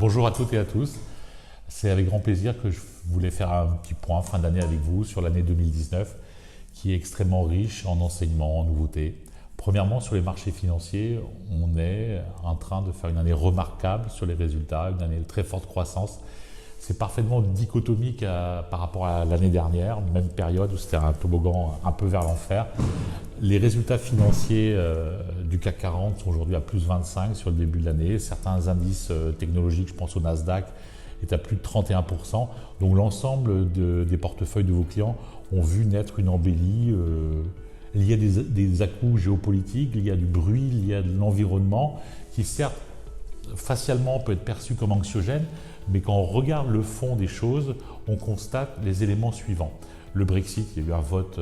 Bonjour à toutes et à tous. C'est avec grand plaisir que je voulais faire un petit point fin d'année avec vous sur l'année 2019 qui est extrêmement riche en enseignements, en nouveautés. Premièrement, sur les marchés financiers, on est en train de faire une année remarquable sur les résultats, une année de très forte croissance. C'est parfaitement dichotomique par rapport à l'année dernière, même période où c'était un toboggan un peu vers l'enfer. Les résultats financiers du CAC 40 sont aujourd'hui à plus 25 sur le début de l'année. Certains indices technologiques, je pense au Nasdaq, est à plus de 31%. Donc l'ensemble des portefeuilles de vos clients ont vu naître une embellie liée à des à-coups géopolitiques, liés à du bruit, liés à de l'environnement, qui certes, facialement peut être perçu comme anxiogène, mais quand on regarde le fond des choses, on constate les éléments suivants. Le Brexit, il y a eu un vote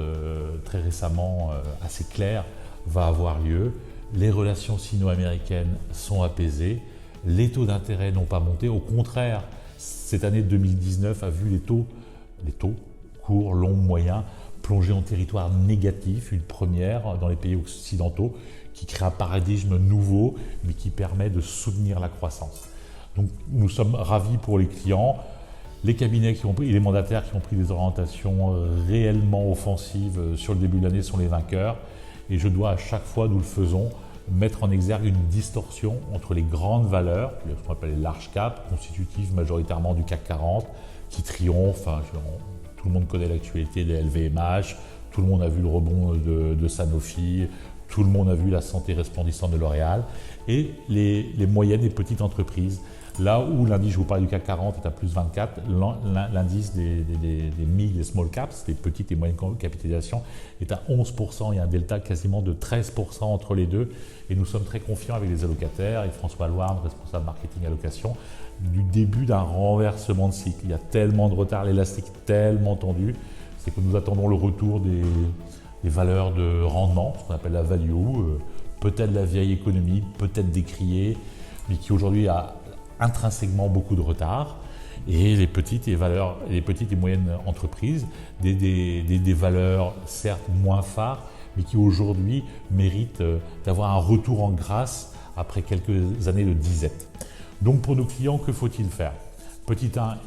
très récemment assez clair, va avoir lieu. Les relations sino-américaines sont apaisées. Les taux d'intérêt n'ont pas monté. Au contraire, cette année 2019 a vu les taux courts, longs, moyens, plonger en territoire négatif, une première dans les pays occidentaux, qui crée un paradigme nouveau, mais qui permet de soutenir la croissance. Donc nous sommes ravis pour les clients, les cabinets et les mandataires qui ont pris des orientations réellement offensives sur le début de l'année sont les vainqueurs. Et je dois à chaque fois, nous le faisons, mettre en exergue une distorsion entre les grandes valeurs, ce qu'on appelle les large caps, constitutives majoritairement du CAC 40, qui triomphent. Tout le monde connaît l'actualité des LVMH, tout le monde a vu le rebond de Sanofi, tout le monde a vu la santé resplendissante de L'Oréal, et les moyennes et petites entreprises. Là où l'indice, je vous parlais du CAC 40, est à plus 24, l'indice des mid et small caps, des petites et moyennes capitalisations, est à 11%. Il y a un delta quasiment de 13% entre les deux. Et nous sommes très confiants avec les allocataires et François Loarn, responsable marketing allocation, du début d'un renversement de cycle. Il y a tellement de retard, l'élastique tellement tendu, c'est que nous attendons le retour des valeurs de rendement, ce qu'on appelle la value, peut-être la vieille économie, peut-être décriée, mais qui aujourd'hui a intrinsèquement beaucoup de retard, et les petites et moyennes entreprises, des valeurs certes moins phares, mais qui aujourd'hui méritent d'avoir un retour en grâce après quelques années de disette. Donc pour nos clients, que faut-il faire? Petit 1,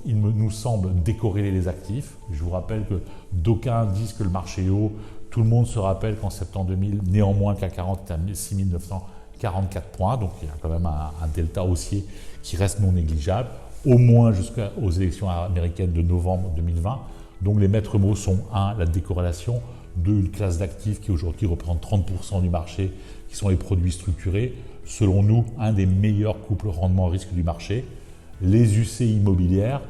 il nous semble décorréler les actifs. Je vous rappelle que d'aucuns disent que le marché est haut. Tout le monde se rappelle qu'en septembre 2000, néanmoins, CAC 40 est à 6944 points. Donc il y a quand même un delta haussier qui reste non négligeable, au moins jusqu'aux élections américaines de novembre 2020. Donc les maîtres mots sont 1, la décorrélation, 2, une classe d'actifs qui aujourd'hui représente 30% du marché, qui sont les produits structurés. Selon nous, un des meilleurs couples rendement-risque du marché. Les UC immobilières,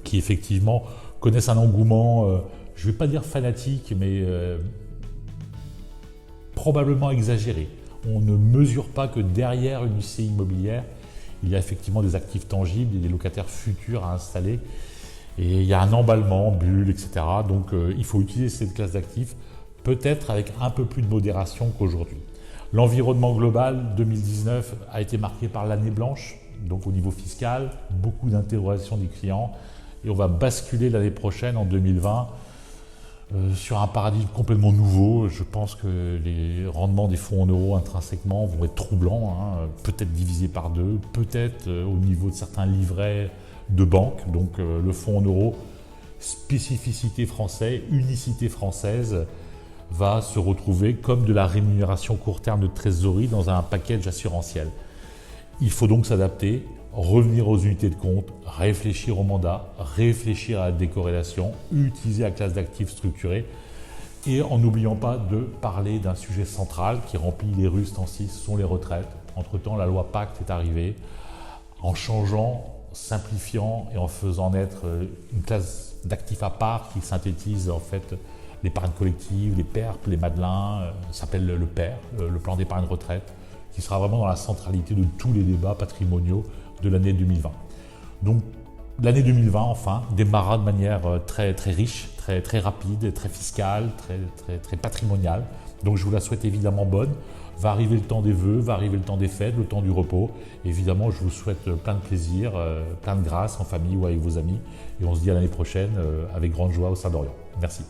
qui effectivement connaissent un engouement, je ne vais pas dire fanatique, mais probablement exagéré. On ne mesure pas que derrière une UC immobilière, il y a effectivement des actifs tangibles, des locataires futurs à installer, et il y a un emballement, bulle, etc. Donc il faut utiliser cette classe d'actifs, peut-être avec un peu plus de modération qu'aujourd'hui. L'environnement global 2019 a été marqué par l'année blanche, donc au niveau fiscal, beaucoup d'interrogations des clients, et on va basculer l'année prochaine, en 2020, sur un paradigme complètement nouveau. Je pense que les rendements des fonds en euros intrinsèquement vont être troublants, peut-être divisés par 2, peut-être au niveau de certains livrets de banque. Donc le fonds en euros, spécificité française, unicité française, va se retrouver comme de la rémunération court terme de trésorerie dans un package assurantiel. Il faut donc s'adapter, revenir aux unités de compte, réfléchir au mandat, réfléchir à la décorrélation, utiliser la classe d'actifs structurés, et en n'oubliant pas de parler d'un sujet central qui remplit les russes en 6, sont les retraites. Entre-temps, la loi Pacte est arrivée. En changeant, simplifiant et en faisant naître une classe d'actifs à part qui synthétise en fait l'épargne collective, les PERP, les Madelins, ça s'appelle le PER, le plan d'épargne retraite, qui sera vraiment dans la centralité de tous les débats patrimoniaux de l'année 2020. Donc l'année 2020, enfin, démarrera de manière très, très riche, très, très rapide, très fiscale, très patrimoniale. Donc je vous la souhaite évidemment bonne. Va arriver le temps des vœux, va arriver le temps des fêtes, le temps du repos. Évidemment, je vous souhaite plein de plaisir, plein de grâce en famille ou avec vos amis. Et on se dit à l'année prochaine avec grande joie au sein d'Orient. Merci.